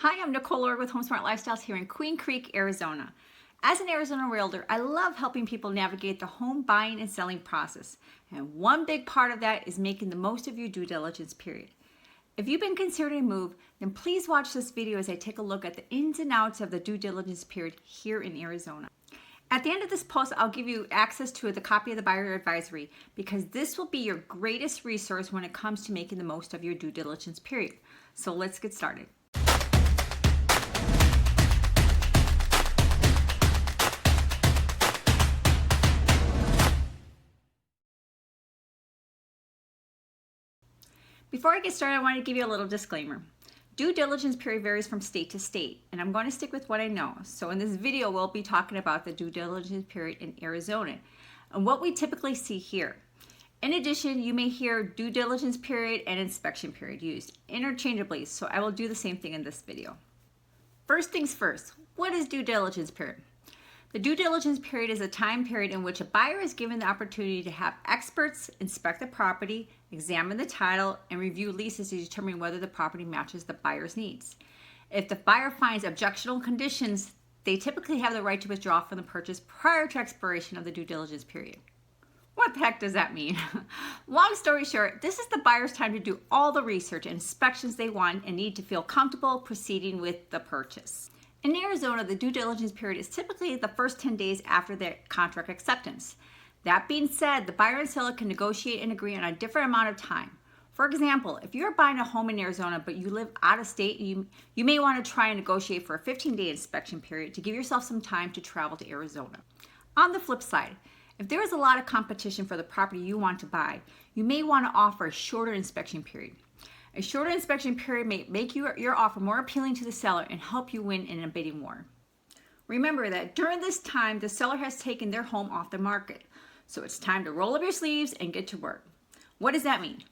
Hi, I'm Nicole Lorig with HomeSmart Lifestyles here in Queen Creek, Arizona. As an Arizona realtor, I love helping people navigate the home buying and selling process. And one big part of that is making the most of your due diligence period. If you've been considering a move, then please watch this video as I take a look at the ins and outs of the due diligence period here in Arizona. At the end of this post, I'll give you access to the copy of the buyer advisory because this will be your greatest resource when it comes to making the most of your due diligence period. So let's get started. Before I get started, I want to give you a little disclaimer. Due diligence period varies from state to state, and I'm going to stick with what I know. So in this video, we'll be talking about the due diligence period in Arizona and what we typically see here. In addition, you may hear due diligence period and inspection period used interchangeably, so I will do the same thing in this video. First things first, what is due diligence period? The due diligence period is a time period in which a buyer is given the opportunity to have experts inspect the property, examine the title, and review leases to determine whether the property matches the buyer's needs. If the buyer finds objectionable conditions, they typically have the right to withdraw from the purchase prior to expiration of the due diligence period. What the heck does that mean? Long story short, this is the buyer's time to do all the research and inspections they want and need to feel comfortable proceeding with the purchase. In Arizona, the due diligence period is typically the first 10 days after the contract acceptance. That being said, the buyer and seller can negotiate and agree on a different amount of time. For example, if you're buying a home in Arizona but you live out of state, you may want to try and negotiate for a 15-day inspection period to give yourself some time to travel to Arizona. On the flip side, if there is a lot of competition for the property you want to buy, you may want to offer a shorter inspection period. A shorter inspection period may make your offer more appealing to the seller and help you win in a bidding war. Remember that during this time, the seller has taken their home off the market. So it's time to roll up your sleeves and get to work. What does that mean?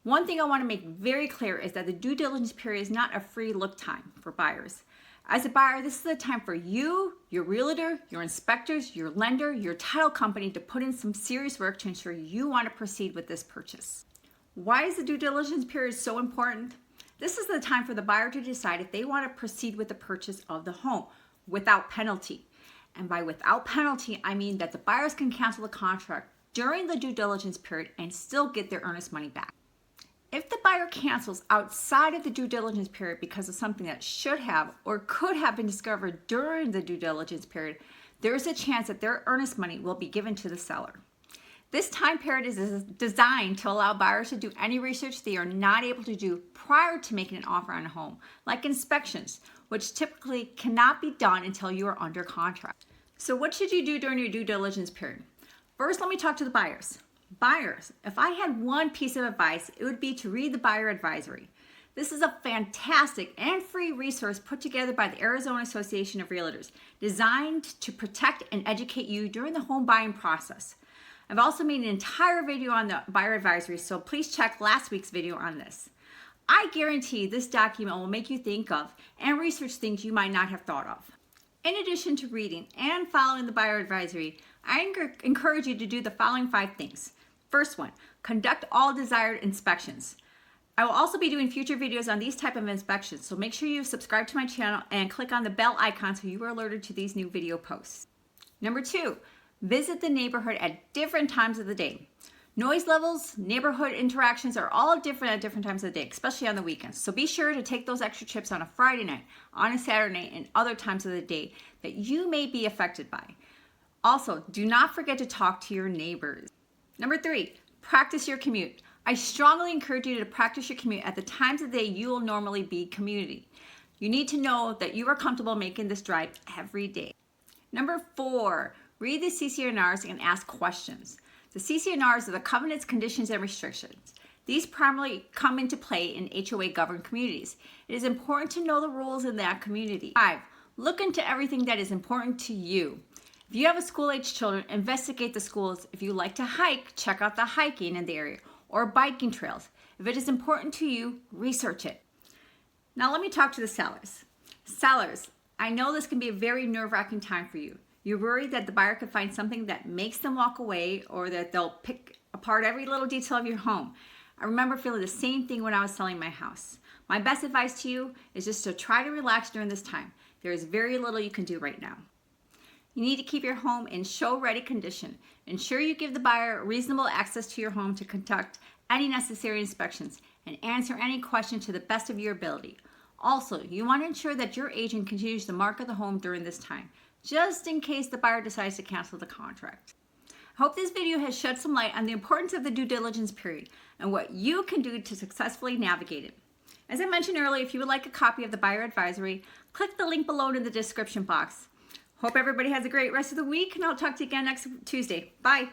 One thing I want to make very clear is that the due diligence period is not a free look time for buyers. As a buyer, this is the time for you, your realtor, your inspectors, your lender, your title company to put in some serious work to ensure you want to proceed with this purchase. Why is the due diligence period so important? This is the time for the buyer to decide if they want to proceed with the purchase of the home without penalty. And by without penalty, I mean that the buyers can cancel the contract during the due diligence period and still get their earnest money back. If the buyer cancels outside of the due diligence period because of something that should have or could have been discovered during the due diligence period, there is a chance that their earnest money will be given to the seller. This time period is designed to allow buyers to do any research they are not able to do prior to making an offer on a home, like inspections, which typically cannot be done until you are under contract. So what should you do during your due diligence period? First, let me talk to the buyers. Buyers, if I had one piece of advice, it would be to read the buyer advisory. This is a fantastic and free resource put together by the Arizona Association of Realtors, designed to protect and educate you during the home buying process. I've also made an entire video on the buyer advisory, so please check last week's video on this. I guarantee this document will make you think of and research things you might not have thought of. In addition to reading and following the buyer advisory, I encourage you to do the following 5 things. First one, conduct all desired inspections. I will also be doing future videos on these type of inspections, so make sure you subscribe to my channel and click on the bell icon so you are alerted to these new video posts. Number 2, visit the neighborhood at different times of the day. Noise levels, neighborhood interactions are all different at different times of the day, especially on the weekends. So be sure to take those extra trips on a Friday night, on a Saturday night, and other times of the day that you may be affected by. Also, do not forget to talk to your neighbors. Number 3, practice your commute. I strongly encourage you to practice your commute at the times of the day you will normally be commuting. You need to know that you are comfortable making this drive every day. Number 4, read the cc&rs and ask questions. The cc&rs are the covenants, conditions, and restrictions. These primarily come into play in HOA-governed communities. It is important to know the rules in that community. 5, look into everything that is important to you. If you have a school-age children, investigate the schools. If you like to hike, check out the hiking in the area or biking trails. If it is important to you, research it. Now let me talk to the sellers. Sellers, I know this can be a very nerve-wracking time for you. You're worried that the buyer could find something that makes them walk away or that they'll pick apart every little detail of your home. I remember feeling the same thing when I was selling my house. My best advice to you is just to try to relax during this time. There is very little you can do right now. You need to keep your home in show-ready condition. Ensure you give the buyer reasonable access to your home to conduct any necessary inspections and answer any question to the best of your ability. Also, you want to ensure that your agent continues to market the home during this time, just in case the buyer decides to cancel the contract. I hope this video has shed some light on the importance of the due diligence period and what you can do to successfully navigate it. As I mentioned earlier, if you would like a copy of the buyer advisory, click the link below in the description box. Hope everybody has a great rest of the week, and I'll talk to you again next Tuesday. Bye.